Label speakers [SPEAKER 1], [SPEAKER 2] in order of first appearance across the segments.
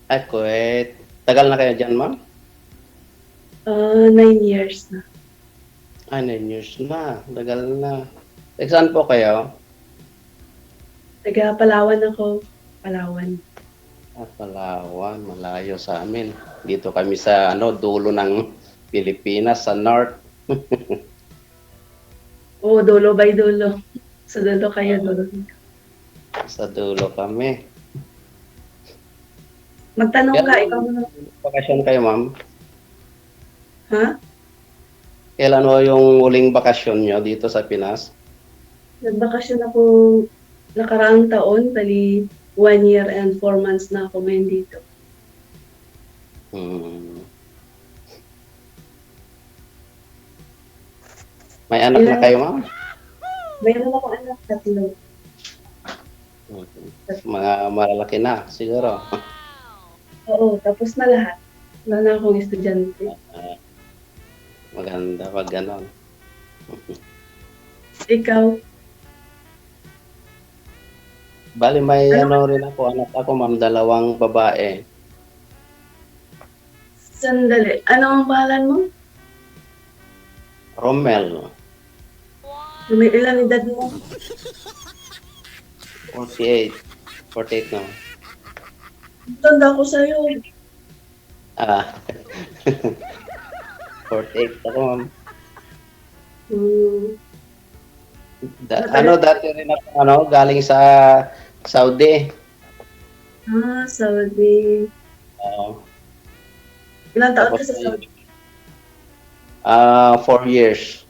[SPEAKER 1] Ay, Kuwait. Tagal na kayo dyan, ma'am?
[SPEAKER 2] 9 years na.
[SPEAKER 1] Ay, 9 years na. Tagal na. Saan po kayo?
[SPEAKER 2] Taga Palawan ako. Palawan.
[SPEAKER 1] Palawan. Malayo sa amin. Dito kami sa dulo ng Pilipinas, sa north.
[SPEAKER 2] Oo, dulo by dulo. Sa dulo kayo, dulo.
[SPEAKER 1] Sa dulo kami.
[SPEAKER 2] Magtanong ka, ikaw
[SPEAKER 1] Kailan
[SPEAKER 2] na.
[SPEAKER 1] bakasyon kayo, ma'am?
[SPEAKER 2] Ha?
[SPEAKER 1] Kailan ho yung huling bakasyon nyo dito sa Pinas?
[SPEAKER 2] Nagbakasyon ako nakaraang taon, bali 1 year and 4 months na ako ngayon dito.
[SPEAKER 1] Hmm. May anak na
[SPEAKER 2] Ilan?
[SPEAKER 1] kayo, ma'am?
[SPEAKER 2] Mayroon ako anak, 3.
[SPEAKER 1] Mga malalaki na, siguro.
[SPEAKER 2] Oo, tapos na lahat. Wala na akong estudyante.
[SPEAKER 1] Maganda pag ganon.
[SPEAKER 2] Ikaw,
[SPEAKER 1] Bali, may
[SPEAKER 2] ano,
[SPEAKER 1] rin ako, anak ako, ma'am, 2 babae.
[SPEAKER 2] sandali. Ano ang pangalan mo?
[SPEAKER 1] Romel,
[SPEAKER 2] May ilang edad mo?
[SPEAKER 1] 48. 48 na.
[SPEAKER 2] Tanda ko sa'yo.
[SPEAKER 1] Ah, 48 ako, ma'am.
[SPEAKER 2] Hmm.
[SPEAKER 1] Dati rin ako, galing sa Saudi.
[SPEAKER 2] Saudi.
[SPEAKER 1] Oo.
[SPEAKER 2] Ilang taon
[SPEAKER 1] Tapos
[SPEAKER 2] ka sa Saudi?
[SPEAKER 1] 4 years.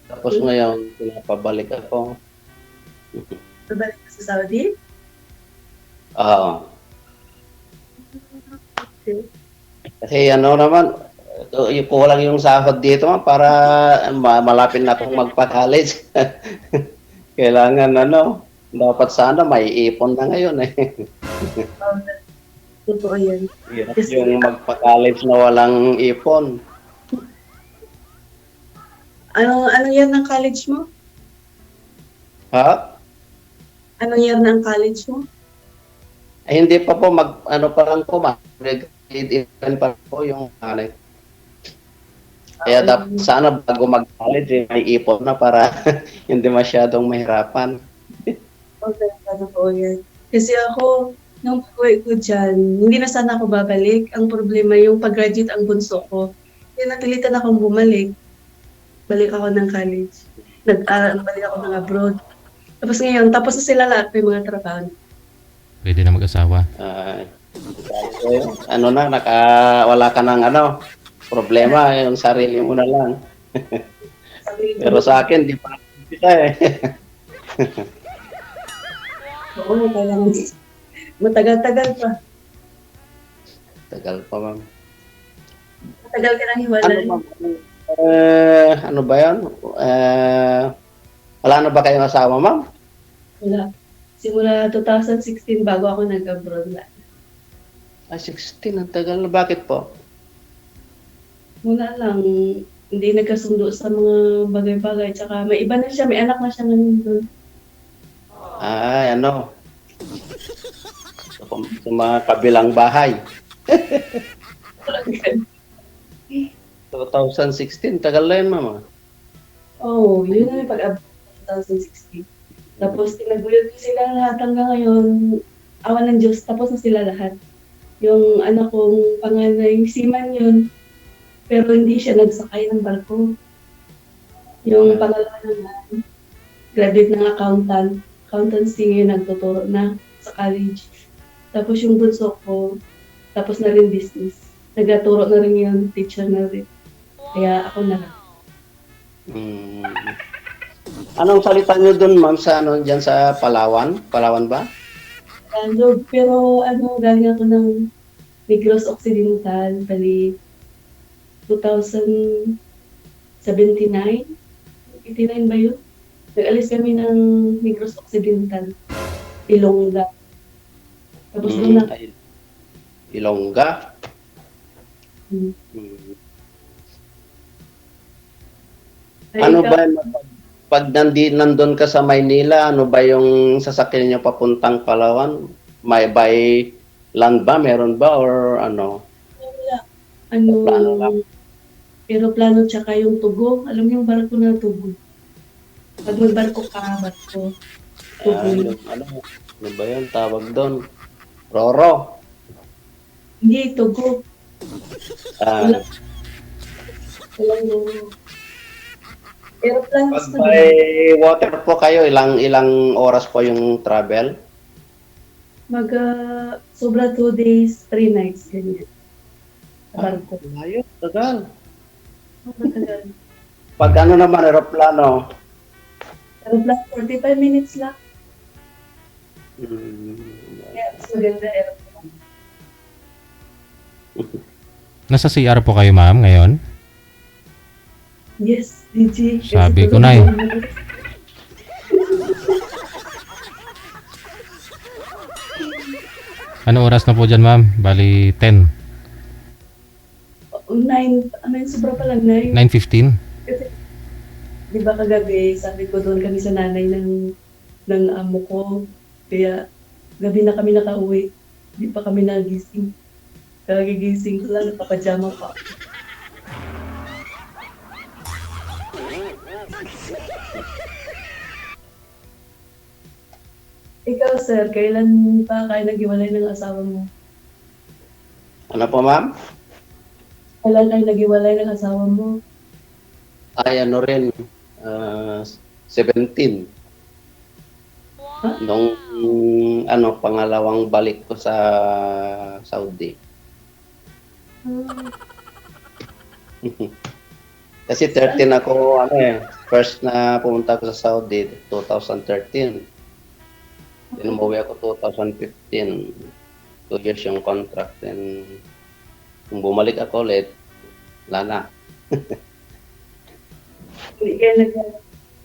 [SPEAKER 1] Tapos
[SPEAKER 2] Hmm?
[SPEAKER 1] ngayon, pinapabalik ako.
[SPEAKER 2] Babalik ka sa Saudi?
[SPEAKER 1] Oo.
[SPEAKER 2] Okay.
[SPEAKER 1] Kasi naman, kulang yung sahod dito para malapit na akong magpa-college. Kailangan dapat sana may ipon na ngayon eh.
[SPEAKER 2] Um, Totoo yan.
[SPEAKER 1] Hirap
[SPEAKER 2] Kasi,
[SPEAKER 1] yung magpa-college na walang ipon.
[SPEAKER 2] ano year ng college mo?
[SPEAKER 1] Ha?
[SPEAKER 2] Anong year ng college mo?
[SPEAKER 1] Ay, hindi pa po pa lang po, grade 11 pa po yung Kaya dapat sana bago mag-college may ipon na para hindi masyadong mahirapan.
[SPEAKER 2] Okay, totoo yan. Kasi ako, nung pag-uwi ko dyan, hindi na sana ako babalik. Ang problema yung pag-graduate ang bunso ko. Kaya napilitan akong bumalik. Balik ako ng college. Balik ako ng abroad. Tapos ngayon, tapos na sila lahat, may mga trabaho.
[SPEAKER 3] Pwede na mag-asawa.
[SPEAKER 1] Wala ka ng problema, yung sarili mo na lang. Pero sa akin, di pa nakikita eh.
[SPEAKER 2] Oo, kailangan. Matagal-tagal pa.
[SPEAKER 1] Tagal pa, ma'am.
[SPEAKER 2] Matagal ka nang hiwalay.
[SPEAKER 1] Ma'am? Ano ba yan? Wala na ba kayong asawa, ma'am?
[SPEAKER 2] Wala. Simula 2016 bago ako nag-abroad na.
[SPEAKER 1] 16, ang tagal na. Bakit po?
[SPEAKER 2] Wala lang. Hindi nagkasundo sa mga bagay-bagay. Tsaka may iba na siya. May anak na siya ngayon doon.
[SPEAKER 1] Ay, sa mga kabilang bahay. 2016, tagal na yun, ma'am.
[SPEAKER 2] Oo, yun na yung pag-abroad 2016. Tapos tinaguyod ko sila lahat hanggang ngayon. Awan ng Diyos, tapos na sila lahat. Yung anak kong panganay, seaman yun. Pero hindi siya nagsakay ng barko. Yung pangalawa naman, graduate ng accountancy ngayon, nagtuturo na sa college. Tapos yung bunso ko, tapos na rin business. Nagtuturo na rin yun, teacher na rin. Kaya ako na lang.
[SPEAKER 1] Anong salita nyo dun, ma'am, sa dyan sa Palawan? Palawan ba?
[SPEAKER 2] Pero galing ako ng Negros Occidental, bali 2079? 89 ba yun? Nag-alis kami ng Negros Occidental, Ilongga. Tapos doon na.
[SPEAKER 1] Ilongga?
[SPEAKER 2] Hmm.
[SPEAKER 1] Ano ba, pag nandun ka sa Maynila, ano ba yung sasakyan niyo papuntang Palawan? May by land ba? Meron ba? Or ano?
[SPEAKER 2] Wala. Ano,
[SPEAKER 1] Plano lang.
[SPEAKER 2] aeroplano tsaka yung tugo. Alam mo yung barko na tugo. Pag may barko ka, barko. Tugo yun.
[SPEAKER 1] Yung ano ba yun? Tawag doon. Roro.
[SPEAKER 2] Hindi, tugo.
[SPEAKER 1] Ah,
[SPEAKER 2] Wala. Walang tugo. Aeroplano
[SPEAKER 1] pag
[SPEAKER 2] sa
[SPEAKER 1] may water po kayo, ilang oras po yung travel?
[SPEAKER 2] sobra 2 days, 3 nights, ganyan. Sa barko.
[SPEAKER 1] Layo, tagal.
[SPEAKER 2] Matagal.
[SPEAKER 1] Pag ano naman, aeroplano.
[SPEAKER 2] Aeroplano, 45 minutes lang.
[SPEAKER 1] Hmm,
[SPEAKER 2] Kaya mas maganda aeroplano.
[SPEAKER 3] Nasa CR po kayo, ma'am, ngayon?
[SPEAKER 2] Yes, DJ.
[SPEAKER 3] Sabi ko na eh. Ano oras na po dyan, ma'am? Bali, 10.
[SPEAKER 2] 9, ano yun, sobra pa lang 9.
[SPEAKER 3] 9:15?
[SPEAKER 2] Kasi, di ba kagabi, sabi ko doon kami sa nanay ng amo ko. Kaya, gabi na kami nakauwi. Di pa kami nagising. Kagigising ko lang, napapajama pa. Ikaw, sir, kailan pa kayo naghiwalay ng asawa mo?
[SPEAKER 1] Ano po, ma'am?
[SPEAKER 2] Kailan kayo naghiwalay ng asawa mo?
[SPEAKER 1] Ay, ano rin. 17.
[SPEAKER 2] Ha?
[SPEAKER 1] Nung pangalawang balik ko sa Saudi. Kasi 13 ako, first na pumunta ko sa Saudi, 2013. Then umuwi ako 2015. 2 years yung contract. Then, kung bumalik ako ulit, wala na.
[SPEAKER 2] Hindi kayo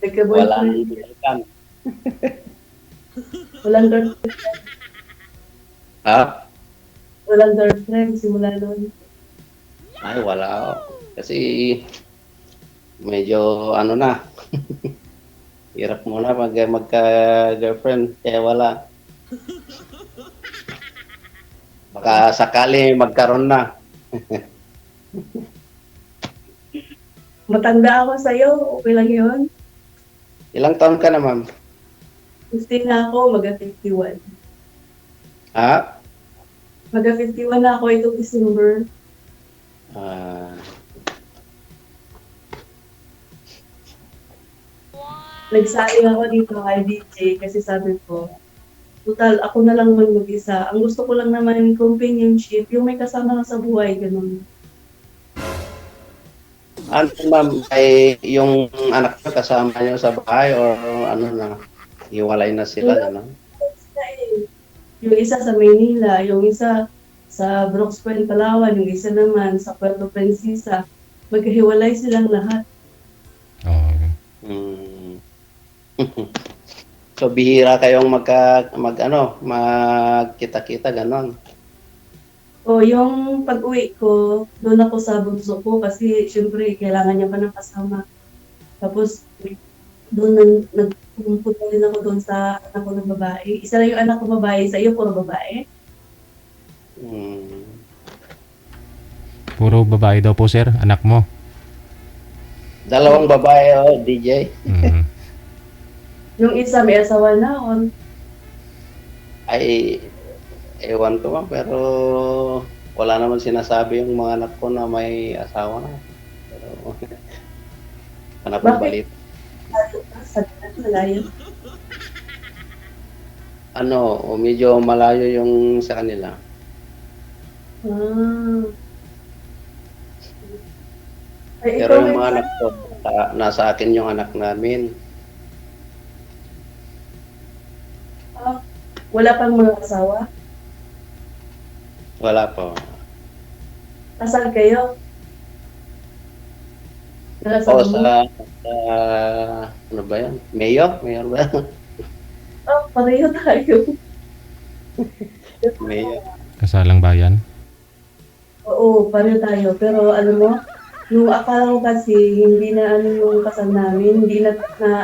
[SPEAKER 2] nagka-boyfriend?
[SPEAKER 1] Walang balikan.
[SPEAKER 2] Walang girlfriend?
[SPEAKER 1] Ha?
[SPEAKER 2] Walang girlfriend simula noon?
[SPEAKER 1] Ay, wala ako. Kasi, medyo, na, hirap muna pag magka-girlfriend, kaya wala. Baka sakali magkaroon na.
[SPEAKER 2] Matanda ako sa'yo, okay lang yun.
[SPEAKER 1] Ilang taon ka na, ma'am?
[SPEAKER 2] 15 na ako, mag-51.
[SPEAKER 1] Ha?
[SPEAKER 2] Mag-51 na ako itong December.
[SPEAKER 1] Ah,
[SPEAKER 2] Nagsaing ako dito kay DJ kasi sabi ko, total, ako na lang man mag-isa. Ang gusto ko lang naman companionship, yung may kasama ka sa buhay, ganun.
[SPEAKER 1] ano, ma'am, ay yung anak ko kasama niyo sa bahay or ano na, hiwalay na sila, ano?
[SPEAKER 2] Yung isa sa Maynila, yung isa sa Brooks Point, Palawan, yung isa naman sa Puerto Princesa. Magkahiwalay silang lahat.
[SPEAKER 3] Oh.
[SPEAKER 1] Hmm. So bihira kayong magkita-kita ganon.
[SPEAKER 2] O yung pag-uwi ko, doon ako sa bunso ko kasi syempre kailangan niya pa ng kasama. Tapos doon nagpupunta din ako doon sa anak ko ng babae. Isa lang yung anak ko babae, sa iyo puro babae.
[SPEAKER 1] Hmm.
[SPEAKER 3] Puro babae daw po, sir, anak mo.
[SPEAKER 1] Dalawang babae, DJ.
[SPEAKER 3] Mm.
[SPEAKER 2] Yung isa may asawa na on.
[SPEAKER 1] Ay, ewan ko, ma'am, pero wala naman sinasabi yung mga anak ko na may asawa na. Pero, anak ko
[SPEAKER 2] Bakit?
[SPEAKER 1] balit.
[SPEAKER 2] Sa malayo.
[SPEAKER 1] Medyo malayo yung sa kanila.
[SPEAKER 2] Ah. Ay,
[SPEAKER 1] Pero
[SPEAKER 2] ikaw
[SPEAKER 1] yung
[SPEAKER 2] may
[SPEAKER 1] mga anak ko, nasa akin yung anak namin.
[SPEAKER 2] wala pang mga asawa?
[SPEAKER 1] Wala po.
[SPEAKER 2] Kasal kayo?
[SPEAKER 1] O
[SPEAKER 2] Nakasawa mo?
[SPEAKER 1] sa ano ba yan? Mayor? Mayor ba?
[SPEAKER 2] Oh, pareho tayo.
[SPEAKER 1] Mayor.
[SPEAKER 3] Kasalang bayan.
[SPEAKER 2] Oo, pareho tayo. Pero alam mo, yung akala ko kasi hindi na ano yung kasal namin, hindi na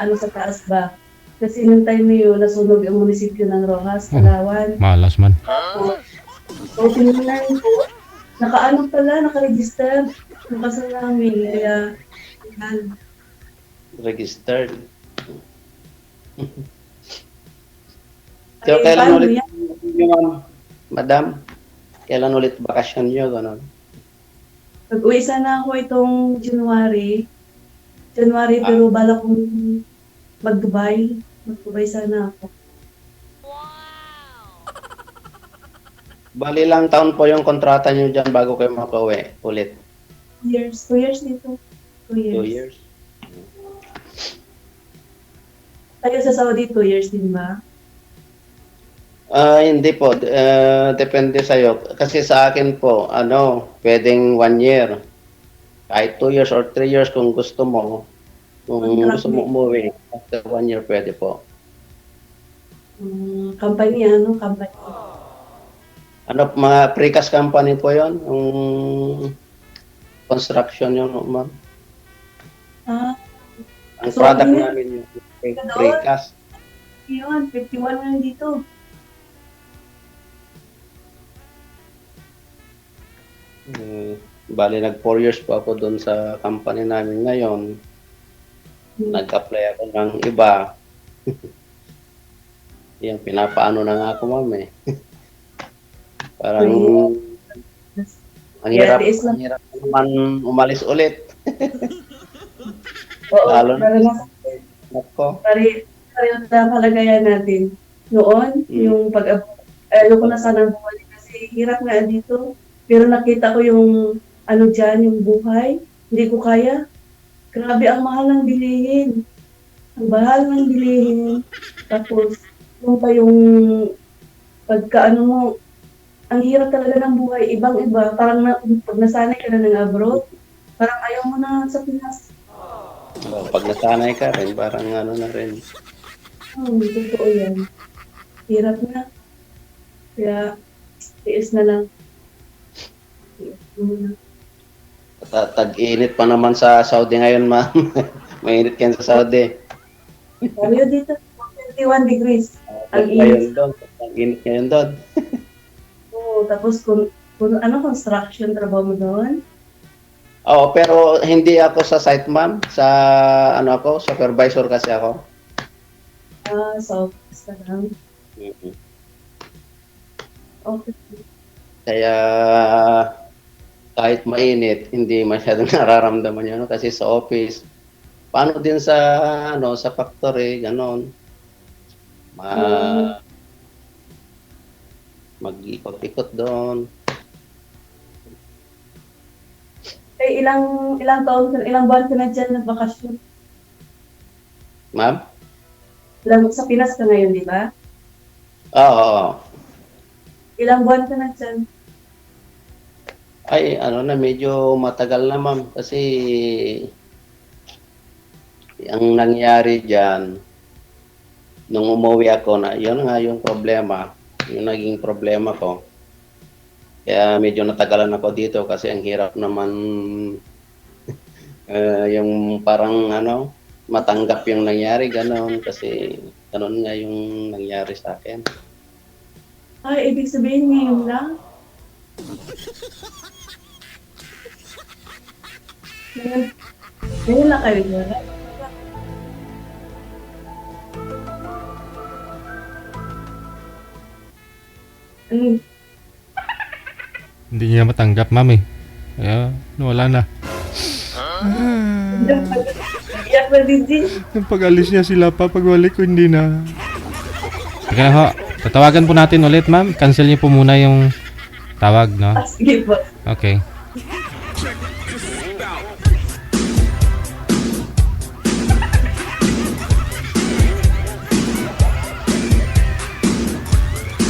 [SPEAKER 2] ano sa taas ba. Kasi nung time na yun, nasunog ang munisipyo ng Rojas, Palawan.
[SPEAKER 3] Malas man.
[SPEAKER 2] So, tinignan ko, nakaano pala, nakaregister yung kasal namin. Kaya, yan.
[SPEAKER 1] Registered.
[SPEAKER 2] Ay,
[SPEAKER 1] So, kailan
[SPEAKER 2] paano
[SPEAKER 1] ulit
[SPEAKER 2] yan?
[SPEAKER 1] yung madam? Kailan ulit bakasyon nyo? Ganon.
[SPEAKER 2] Pag-uwi sana ako itong January. Pero bala kong mag-Dubai. Mag-Dubai sana ako.
[SPEAKER 1] Bali lang taon po yung kontrata nyo dyan bago kayo makauwi ulit.
[SPEAKER 2] 2 years. 2 years dito. 2 years.
[SPEAKER 1] 2 years.
[SPEAKER 2] Kayo sa Saudi, 2 years din ba?
[SPEAKER 1] Hindi po. Depende sa'yo. Kasi sa akin po, pwedeng 1 year. Kahit 2 years or 3 years kung gusto mo. Kung gusto mo umuwi, after 1 year pwede po.
[SPEAKER 2] Company, company.
[SPEAKER 1] Mga precast company po yon, yung construction yun, ma'am.
[SPEAKER 2] Ah,
[SPEAKER 1] Ang
[SPEAKER 2] so,
[SPEAKER 1] product
[SPEAKER 2] yun-
[SPEAKER 1] namin yung precast.
[SPEAKER 2] yun. 51 na dito.
[SPEAKER 1] Bali, nag 4 years po ako doon sa company namin ngayon. Nag-apply ako ng iba. Yan, pinapaano na nga ako, ma'am eh. Parang, ang hirap naman umalis ulit.
[SPEAKER 2] Oo,
[SPEAKER 1] Lalo na.
[SPEAKER 2] talaga.
[SPEAKER 1] Nako.
[SPEAKER 2] Pareho na kalagayan natin. Noon, yung ayoko na sana bumalik kasi hirap nga dito. Pero nakita ko yung dyan, yung buhay. Hindi ko kaya. Grabe, ang mahal ng bilihin. Ang mahal ng bilihin. Tapos, yung pa yung mo, ang hirap talaga ng buhay. Ibang-iba. Parang pag nasanay ka na ng abroad, parang ayaw mo na sa Pinas.
[SPEAKER 1] Pag nasanay ka rin, parang na rin.
[SPEAKER 2] Totoo yan. Hirap na. Kaya, tiis na lang. Tiis muna.
[SPEAKER 1] Tag-init pa naman sa Saudi ngayon, ma'am. Mainit kayo sa Saudi.
[SPEAKER 2] Tayo dito, 21 degrees. Ang
[SPEAKER 1] Ngayon doon. Ang init ngayon doon.
[SPEAKER 2] Oo, tapos kung construction trabaho mo doon?
[SPEAKER 1] Oo, pero hindi ako sa site, ma'am. Sa, supervisor kasi ako.
[SPEAKER 2] So, basta lang. Okay.
[SPEAKER 1] Kaya, kahit mainit, hindi masyadong nararamdaman yun. Kasi sa office, paano din sa, sa factory, ganon. Mag-ikot-ikot doon.
[SPEAKER 2] Ilang buwan ka na dyan nagbakasyon?
[SPEAKER 1] Ma'am?
[SPEAKER 2] Sa Pinas ka ngayon, di ba?
[SPEAKER 1] Oo.
[SPEAKER 2] Ilang buwan ka na dyan?
[SPEAKER 1] Ay, medyo matagal na, ma'am. Kasi, ang nangyari dyan, nung umuwi ako na, yun nga yung problema. Yung naging problema ko. Kaya medyo natagalan ako dito kasi ang hirap naman yung parang matanggap yung nangyari, ganon. Kasi ganon nga yung nangyari sa akin.
[SPEAKER 2] Ay, ibig sabihin ngayon lang? Ngayon lang kayo wala?
[SPEAKER 3] Hindi niya matanggap, ma'am eh. Kaya, wala na.
[SPEAKER 2] Iyak na din din.
[SPEAKER 3] Yung pag-alis niya sila pa, pagbalik ko hindi na. Teka lang ho. Tatawagan po natin ulit, ma'am. Cancel niyo po muna yung tawag, no?
[SPEAKER 2] Sige po.
[SPEAKER 3] Okay.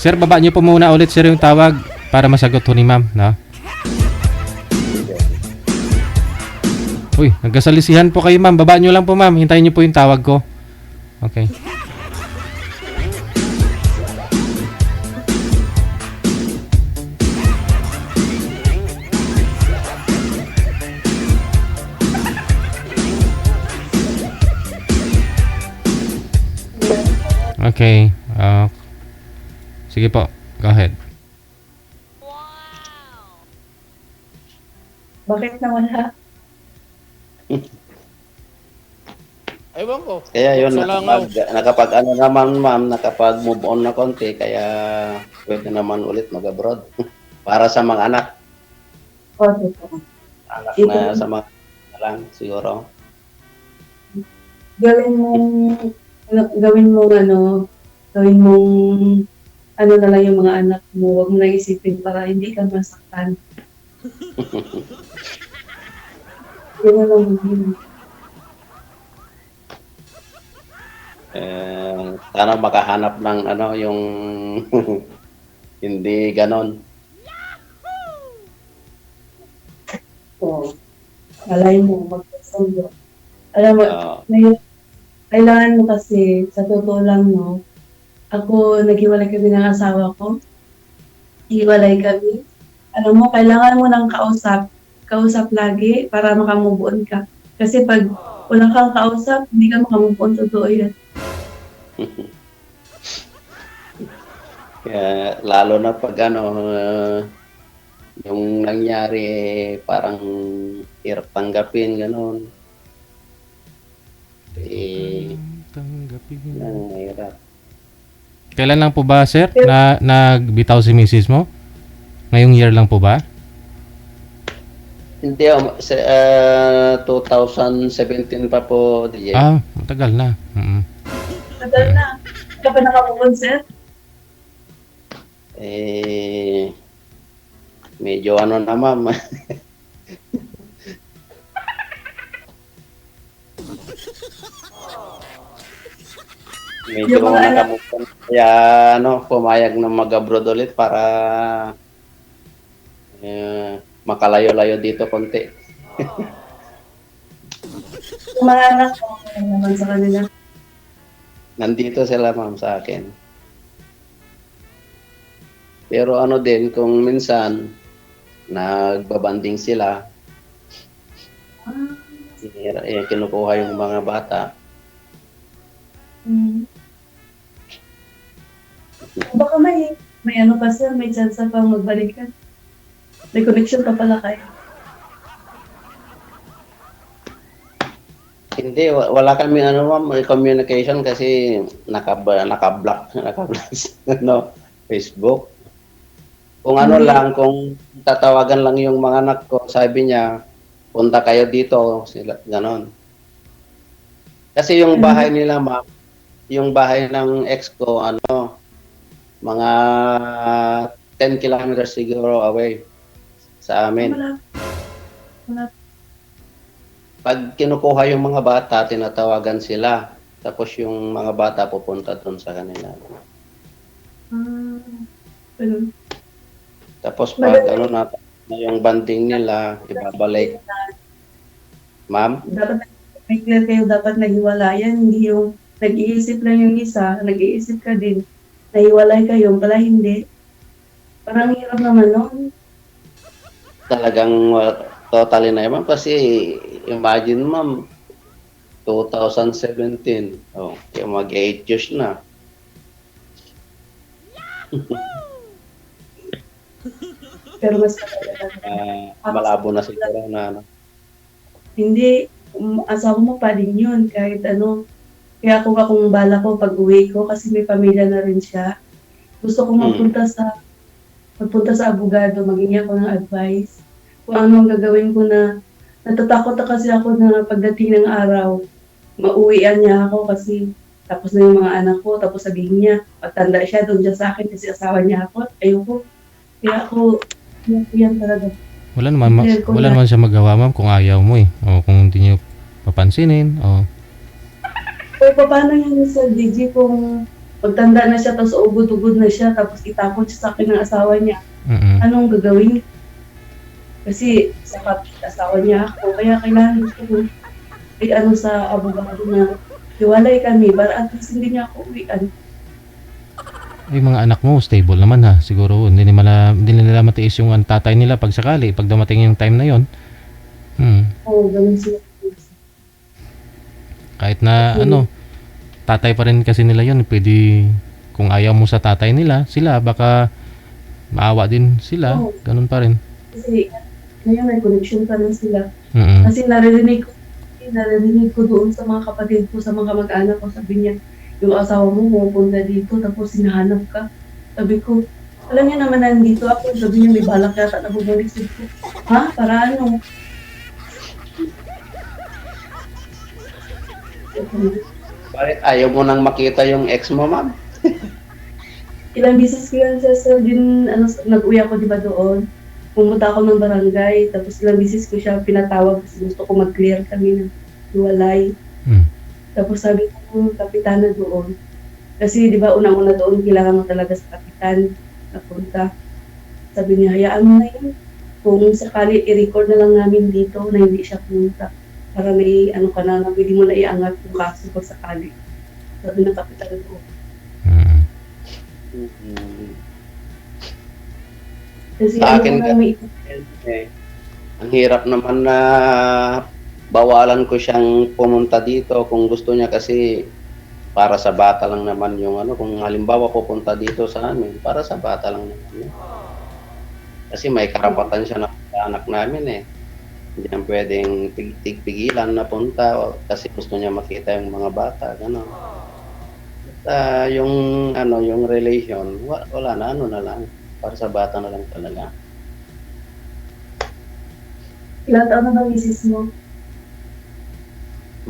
[SPEAKER 3] Sir, baba niyo po muna ulit, sir, yung tawag para masagot ho ni ma'am, no? Uy, nagkasalisihan po kayo, ma'am. Baba niyo lang po, ma'am. Hintayin niyo po yung tawag ko. Okay. Okay. Sige po. Go ahead.
[SPEAKER 2] Bakit nawala?
[SPEAKER 4] Ewan ko.
[SPEAKER 1] Kaya yun,
[SPEAKER 4] Sa langaw.
[SPEAKER 1] nakapag ano naman ma'am, nakapag move on na konti, kaya pwede naman ulit mag-abroad. Para sa mga anak,
[SPEAKER 2] O, totoo.
[SPEAKER 1] anak
[SPEAKER 2] Ito.
[SPEAKER 1] na sa mga lang siguro.
[SPEAKER 2] Gawin mong ano na lang yung mga anak mo. Huwag mo na isipin para hindi ka masaktan. Yun na lang yun.
[SPEAKER 1] Sana makahanap ng ano yung hindi ganon.
[SPEAKER 2] So, malay mo, magkasundo. Alam mo,
[SPEAKER 1] Oo.
[SPEAKER 2] kailangan mo kasi, sa totoo lang, no, ako, naghiwalay kami ng asawa ko. Hiwalay kami. Alam mo, kailangan mo ng kausap lagi para makamove on ka. Kasi pag wala kang kausap, hindi ka makamove on, totoo yan.
[SPEAKER 1] Kaya, lalo na pag ano, yung nangyari parang hirap tanggapin, ganon.
[SPEAKER 3] Tanggapin.
[SPEAKER 1] Ang mahirap.
[SPEAKER 3] Kailan lang po ba, sir, na nagbitaw si misis mo? Ngayong year lang po ba?
[SPEAKER 1] Hindi, 2017 pa po, DJ.
[SPEAKER 3] Ah, matagal na.
[SPEAKER 2] Tagal na. Hindi ka pa nakamove on, sir?
[SPEAKER 1] Medyo ano na ma'am. Medyo
[SPEAKER 2] Yung mga anak-
[SPEAKER 1] nakamukon. Kaya ano, pumayag na mag-abroad ulit para makalayo-layo dito konti.
[SPEAKER 2] Yung mga anak ko, ano naman sa kanila.
[SPEAKER 1] Nandito sila ma'am sa akin. Pero ano din, kung minsan nagbabanding sila, kinukuha yung mga bata.
[SPEAKER 2] Baka may ano pa, sir, may chance pa magbalikan. May connection pa pala kayo.
[SPEAKER 1] Hindi, wala kami ano ma'am, communication kasi naka-block no, Facebook. Kung ano lang, kung tatawagan lang yung mga anak ko, sabi niya, punta kayo dito, sila, ganon. Kasi yung bahay nila ma'am, yung bahay ng ex ko, ano, mga 10 kilometers siguro away sa amin.
[SPEAKER 2] Wala.
[SPEAKER 1] Pag kinukuha yung mga bata, tinatawagan sila. Tapos yung mga bata pupunta doon sa kanila.
[SPEAKER 2] Ganun.
[SPEAKER 1] Tapos pag ano na yung banding nila, ibabalik. Ma'am?
[SPEAKER 2] Dapat may clear kayo, dapat naghiwalayan. Hindi yung nag-iisip lang yung isa, nag-iisip ka din. Nahiwalay kayo, pala hindi. Parang hirap naman nun.
[SPEAKER 1] Talagang totally na yun. Kasi imagine ma'am, 2017. Oh, yung mag-8 years na.
[SPEAKER 2] Pero mas
[SPEAKER 1] Malabo na siguro na ano.
[SPEAKER 2] hindi, asawa mo pa din yun, kahit ano. Kaya kung bala ko pag uwi ko, kasi may pamilya na rin siya. Gusto ko magpunta sa abogado, maging ako ng advice. Kung anong gagawin ko na, natatakot na kasi ako na pagdating ng araw, mauwian niya ako kasi tapos na yung mga anak ko, tapos sabihin niya, patanda siya, doon siya sa akin kasi asawa niya ako. Ayoko. Kaya ako, yan talaga.
[SPEAKER 3] Wala naman siya magawa, ma'am, kung ayaw mo eh. O kung hindi niyo papansinin. O.
[SPEAKER 2] O paano yun sa DJ kung pagtanda na siya, tapos ugod-ugod na siya, tapos itapon siya sa akin ng asawa niya. Anong gagawin? Kasi sa asawa niya ako, kaya kailangan ko ano sa abogado na hiwalay kami para at least hindi niya ako uwian.
[SPEAKER 3] Yung mga anak mo, stable naman ha. Siguro, hindi nila matiis yung tatay nila pag sakali, pag dumating yung time na yon.
[SPEAKER 2] Oo, ganun sila.
[SPEAKER 3] Kahit na tatay pa rin kasi nila yon. Pwede, kung ayaw mo sa tatay nila, sila, baka maawa din sila.
[SPEAKER 2] Oo.
[SPEAKER 3] Ganun pa rin.
[SPEAKER 2] Kasi Ngayon may connection pa rin sila.
[SPEAKER 3] Mm.
[SPEAKER 2] Kasi narinig ko doon sa mga kapatid ko, sa mga mag-anak ko, sabi niya, yung asawa mo pupunta dito, tapos hinahanap ka. Sabi ko, alam niya naman nandito ako, sabi niya may balak yata na bumalik. Sabi ko, ha? Para ano?
[SPEAKER 1] Bakit ayaw mo nang makita yung ex mo, ma'am?
[SPEAKER 2] Ilang bisis ko yan sa din, nag-uwi ako di ba doon. Pumunta ako ng barangay, tapos ilang bisis ko siya pinatawag kasi gusto ko mag-clear kami ng hiwalay.
[SPEAKER 3] Mm.
[SPEAKER 2] Tapos sabi ko ng kapitana doon, kasi di ba unang-una doon, kailangan mo talaga sa kapitan na punta. Sabi niya, hayaan mo na yun. Kung sakali i-record na lang namin dito na hindi siya pumunta. Para may ano ka na, pwede mo na iangat yung kaso pag sakali. Sabi ng kapitan doon.
[SPEAKER 3] Mm.
[SPEAKER 1] Mm.
[SPEAKER 2] Kasi
[SPEAKER 1] Sa akin
[SPEAKER 2] ano may
[SPEAKER 1] Eh, ang hirap naman na bawalan ko siyang pumunta dito kung gusto niya kasi para sa bata lang naman yung ano, kung halimbawa pupunta dito sa amin, para sa bata lang naman yun. Kasi may karapatan siya na anak namin eh. Hindi naman pwedeng pigilan na punta kasi gusto niya makita yung mga bata, gano'n. Yung ano, yung relation, wala na, ano na lang, para sa bata na lang talaga.
[SPEAKER 2] ilang taon na ba misis mo?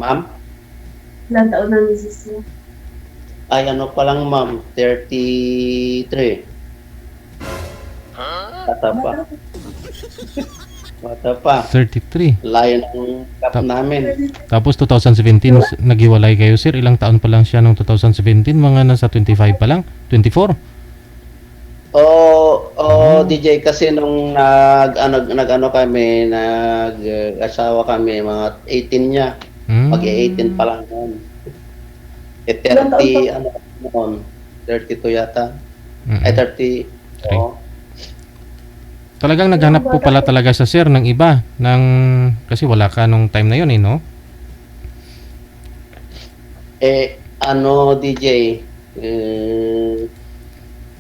[SPEAKER 1] Ma'am?
[SPEAKER 2] Ilang taon na misis mo?
[SPEAKER 1] Ay, ano pa lang, ma'am? 33. Bata pa. Bata pa.
[SPEAKER 3] 33.
[SPEAKER 1] Layo ng gap namin.
[SPEAKER 3] Tapos 2017 naghiwalay kayo, sir. Ilang taon pa lang siya nung 2017? Mga nasa 25 pa lang? 24?
[SPEAKER 1] DJ, kasi nung nag-ano kami, nag-asawa kami, mga 18 niya.
[SPEAKER 3] Mm.
[SPEAKER 1] Mag-18 pa lang noon.
[SPEAKER 2] Ilang taon
[SPEAKER 1] 30, ano noon? 32 yata.
[SPEAKER 3] Mm.
[SPEAKER 1] Ay, 30. Oo.
[SPEAKER 3] Talagang naghanap po pala talaga sa sir ng iba kasi wala ka nung time na yun no?
[SPEAKER 1] DJ,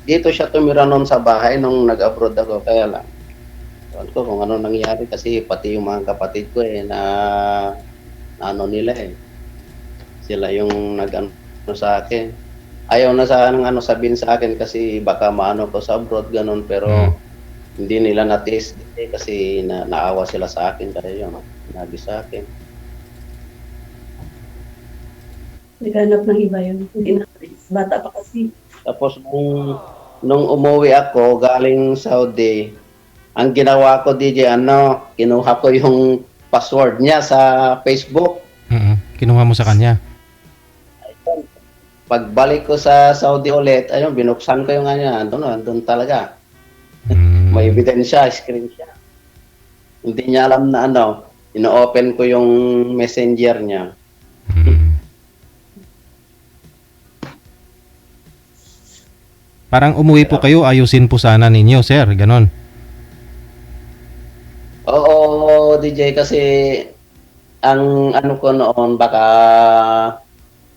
[SPEAKER 1] dito siya tumira noon sa bahay nung nag-abroad ako, kaya lang. Ewan ko kung ano nangyari kasi pati yung mga kapatid ko na ano nila sila yung nag-ano sa akin. Ayaw na sa sabihin sa akin kasi baka maano ko sa abroad ganun, pero hindi nila na-taste kasi naawa sila sa akin kaya yun, sinabi sa akin.
[SPEAKER 2] Naghanap ng iba yun. Hindi na bata pa kasi.
[SPEAKER 1] Tapos nung umuwi ako galing Saudi, ang ginawa ko DJ, kinuha ko yung password niya sa Facebook.
[SPEAKER 3] Kinuha mo sa kanya?
[SPEAKER 1] Pagbalik ko sa Saudi ulit, ayun, binuksan ko yung andun talaga. May ebidensya, screenshot. Hindi niya alam na ino-open ko yung messenger niya.
[SPEAKER 3] Parang umuwi po kayo, ayusin po sana ninyo, sir, ganon.
[SPEAKER 1] Oo, DJ, kasi ang ko noon, baka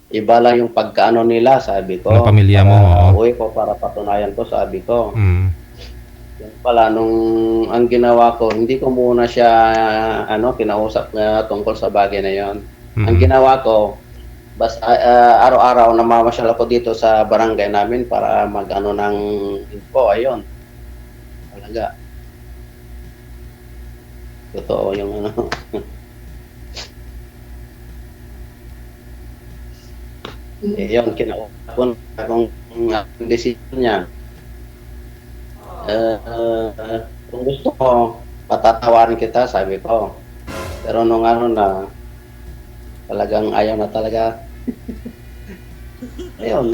[SPEAKER 1] iba lang yung pagkaano nila, sabi ko.
[SPEAKER 3] Ng pamilya mo, oo.
[SPEAKER 1] Uwi ko para patunayan ko, sabi ko. Yan pala, nung ang ginawa ko, hindi ko muna siya kinausap na tungkol sa bagay na yon. Ang ginawa ko, basta araw-araw namamasyal ako dito sa barangay namin para mag-ano ng info, ayun. Talaga. Totoo yung yun, kinausap ko kung decision niya. Kung gusto ko, patatawarin kita, sabi ko. Pero nung talagang ayaw na talaga. Ayun,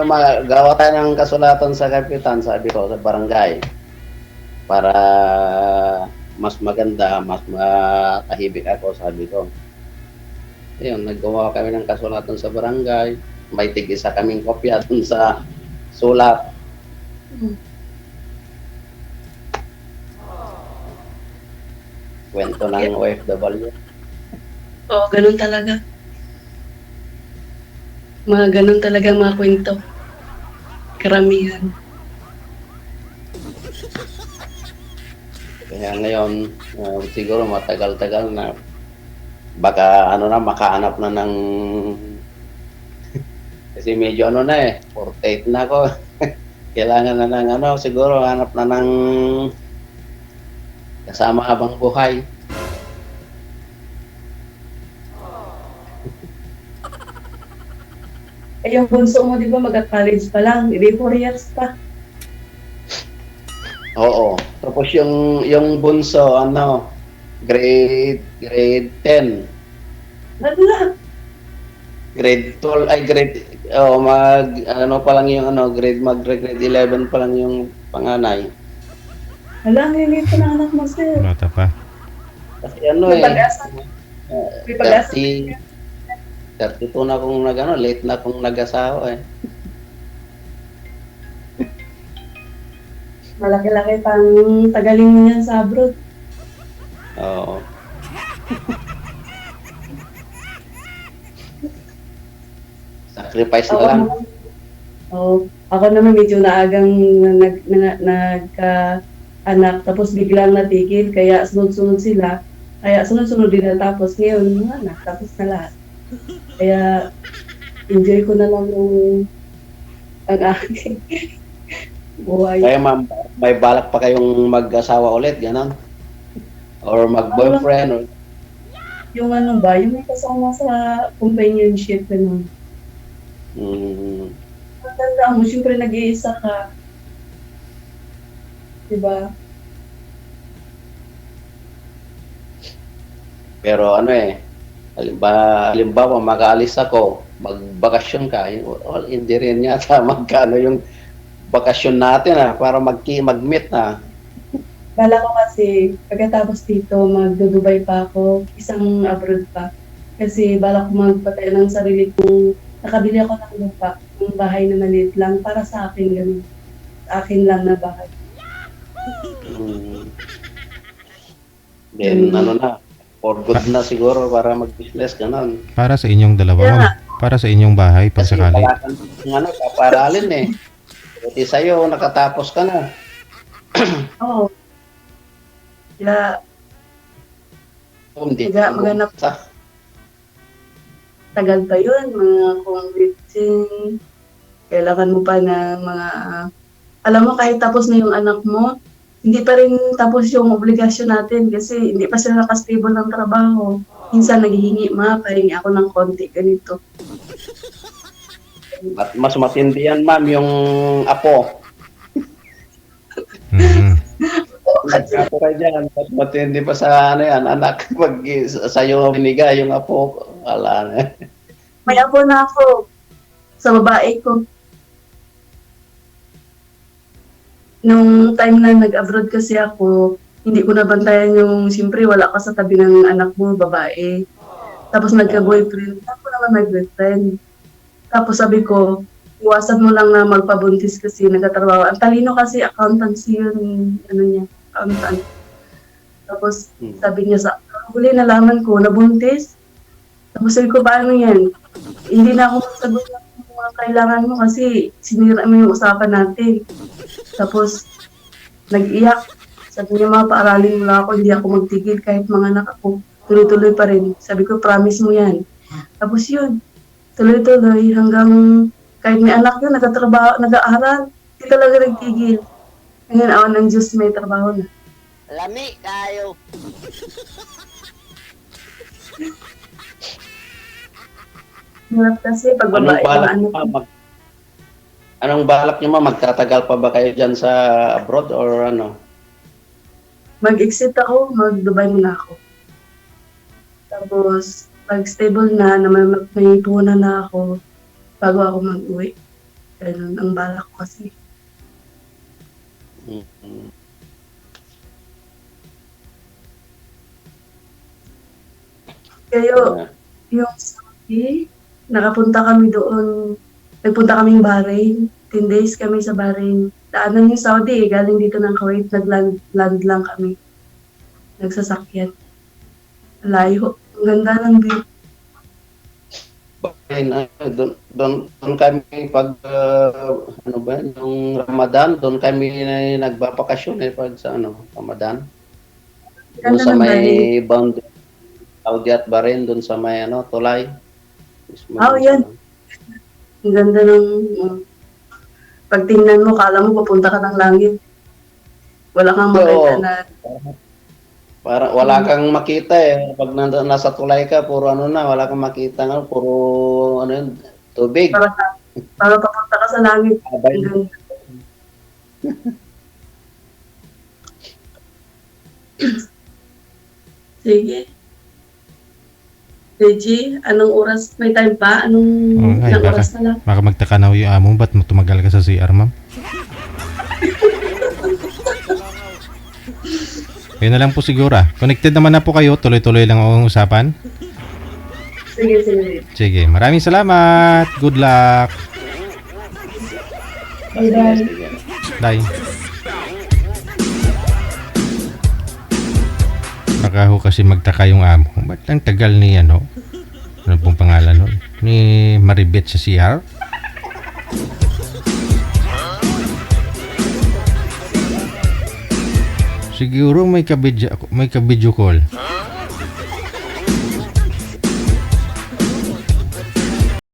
[SPEAKER 1] magawa tayo ng kasulatan sa kapitan, sabi ko, sa barangay. Para mas maganda, mas matahibik ako, sabi ko. Ayun, naggawa kami ng kasulatan sa barangay. May tig-isa kaming kopya dun sa sulat. Kwento ng OFW.
[SPEAKER 2] Oo, ganun talaga. Mga ganun talaga mga kwento. Karamihan.
[SPEAKER 1] Kaya ngayon, siguro matagal-tagal na baka ano na makahanap na ng kasi medyo ano na 48 na ako. Kailangan na ng ano, siguro hanap na ng kasama habang buhay.
[SPEAKER 2] Eh, yung bunso mo, di ba, mag-college pa lang, hindi 4 years pa.
[SPEAKER 1] Oo. Tapos yung bunso ano, grade 10,
[SPEAKER 2] Wala.
[SPEAKER 1] grade 12 ay grade mag ano pa lang yung ano, grade 11 pa lang yung panganay.
[SPEAKER 2] Wala, hindi pa ng anak mo, sir.
[SPEAKER 3] Bata pa.
[SPEAKER 1] Kasi ano
[SPEAKER 2] May pag-asa. May pag-asa.
[SPEAKER 1] 32 na akong nag-ano, late na akong nag-asawa
[SPEAKER 2] Malaki-laki pang tagalin mo yan sa abroad.
[SPEAKER 1] Oo. Sacrifice na lang.
[SPEAKER 2] Ako naman medyo naagang nagka-anak, tapos biglang natigil, kaya sunod-sunod sila. Kaya sunod-sunod din natapos. Ngayon, mga anak, tapos na lahat. Kaya, enjoy ko na lang yung ang aking buhay.
[SPEAKER 1] Kaya ma'am, may balak pa kayong mag-asawa ulit, gano'n? Or mag-boyfriend? Or...
[SPEAKER 2] Yung ano ba, yung may kasama sa companionship, ano. Matanda mo, siyempre nag-iisa ka. Diba?
[SPEAKER 1] Pero ano halimbawa mag-aalis ako, magbakasyon ka, hindi rin yata magkano yung bakasyon natin para mag-meet na.
[SPEAKER 2] Bala ko kasi, pagkatapos dito, mag-Dubai pa ako, isang abroad pa. Kasi bala ko magpatay ng sarili kong, nakabili ako ng lupa, ng bahay na maliit lang, para sa akin ganun. Sa akin lang na bahay.
[SPEAKER 1] Then ano na, for good na siguro para mag-business, gano'n.
[SPEAKER 3] Para sa inyong dalawa,
[SPEAKER 2] Yeah.
[SPEAKER 3] ma'am. Para sa inyong bahay, pag
[SPEAKER 1] Kasi
[SPEAKER 3] sakali.
[SPEAKER 1] wala kang ano, paparalin Buti sa'yo, nakatapos ka na.
[SPEAKER 2] Oo. Kaya,
[SPEAKER 1] Hindi.
[SPEAKER 2] Kaya maghanap.
[SPEAKER 1] Sa,
[SPEAKER 2] tagal pa yun, mga convincing. Kailangan mo pa na mga, alam mo, kahit tapos na yung anak mo, hindi pa rin tapos yung obligasyon natin kasi hindi pa sila nakastable ng trabaho. Minsan naghihingi, pahingi ako ng konti, ganito.
[SPEAKER 1] at mas matindi yan, ma'am, yung apo.
[SPEAKER 3] Mhm.
[SPEAKER 1] Apo ka dyan, mas matindi pa sa ano yan, anak. Pag sa'yo binigay yung apo, wala na.
[SPEAKER 2] May apo na ako sa babae ko. Nung time na nag-abroad kasi ako, hindi ko nabantayan yung, siyempre wala ka sa tabi ng anak mo, babae. Tapos nagka-boyfriend, ako naman may boyfriend. Tapos sabi ko, iwasan mo lang na magpabuntis kasi nagtatrabaho. Ang talino kasi accountancy yun, ano niya, accountant. Tapos sabi niya sa, huli nalaman ko, nabuntis. Tapos sabi ko, paano yan? Hindi na ako magsagot ng mga kailangan mo kasi sinira mo yung usapan natin. Tapos, nag-iyak. Sabi niya, paaralin mo lang ako, hindi ako magtigil kahit mga anak ako. Tuloy-tuloy pa rin. Sabi ko, promise mo yan. Tapos yun, tuloy-tuloy hanggang kahit may anak yun, nagtatrabaho, nag-aaral, hindi talaga nagtigil. Ngayon, awan ng Diyos, may trabaho na.
[SPEAKER 5] Lami kayo.
[SPEAKER 2] Hirap kasi pag
[SPEAKER 1] Anong
[SPEAKER 2] babae
[SPEAKER 1] balak
[SPEAKER 2] ang
[SPEAKER 1] niyo,
[SPEAKER 2] anak.
[SPEAKER 1] ma'am? Anong balak niyo, ma'am? Magtatagal pa ba kayo dyan sa abroad or ano?
[SPEAKER 2] Mag-exit ako, mag-Dubai muna ako. Tapos, pag stable na may puhunan na ako, bago ako mag-uwi. Ganun ang balak ko kasi.
[SPEAKER 1] Mm.
[SPEAKER 2] Kayo, yung Saudi, nakapunta kami doon, nagpunta kaming Bahrain, 10 days kami sa Bahrain. Daanan yung Saudi, galing dito ng Kuwait, nag-land lang kami. Nagsasakyan. Layo. Ang ganda ng view.
[SPEAKER 1] Doon kami pag yung Ramadan, doon kami nagbabakasyon pag sa Ramadan. Doon
[SPEAKER 2] Ganda
[SPEAKER 1] sa
[SPEAKER 2] ng
[SPEAKER 1] may
[SPEAKER 2] Bahrain.
[SPEAKER 1] boundary, Saudi at Bahrain, doon sa may ano, tulay. Mismo
[SPEAKER 2] Oh,
[SPEAKER 1] doon
[SPEAKER 2] yan.
[SPEAKER 1] sa-
[SPEAKER 2] Ang ganda ng... pag tingnan mo, kala mo papunta ka ng langit. Wala kang makita
[SPEAKER 1] Oo.
[SPEAKER 2] na...
[SPEAKER 1] Para wala kang makita eh. Pag nasa tulay ka, puro ano na, wala kang makita nga, puro ano yun, tubig.
[SPEAKER 2] Para papunta ka sa langit.
[SPEAKER 1] Abay.
[SPEAKER 2] Ang ganda. Sige. Reggie, anong oras? May time pa?
[SPEAKER 3] Oo nga,
[SPEAKER 2] Ilang
[SPEAKER 3] baka-
[SPEAKER 2] oras na lang?
[SPEAKER 3] Baka magtaka na yung amo, ba't mo tumagal ka sa CR, ma'am? Yun na lang po siguro ah. Connected naman na po kayo, tuloy-tuloy lang ang usapan.
[SPEAKER 2] Sige, sige.
[SPEAKER 3] Sige, maraming salamat. Good luck.
[SPEAKER 2] Bye-bye.
[SPEAKER 3] Bye. Baka ho kasi magtaka yung amo. Ba't ang tagal ni ano? Ano pong pangalan nun? Ni Maribet sa CR? Siguro may ka-video call.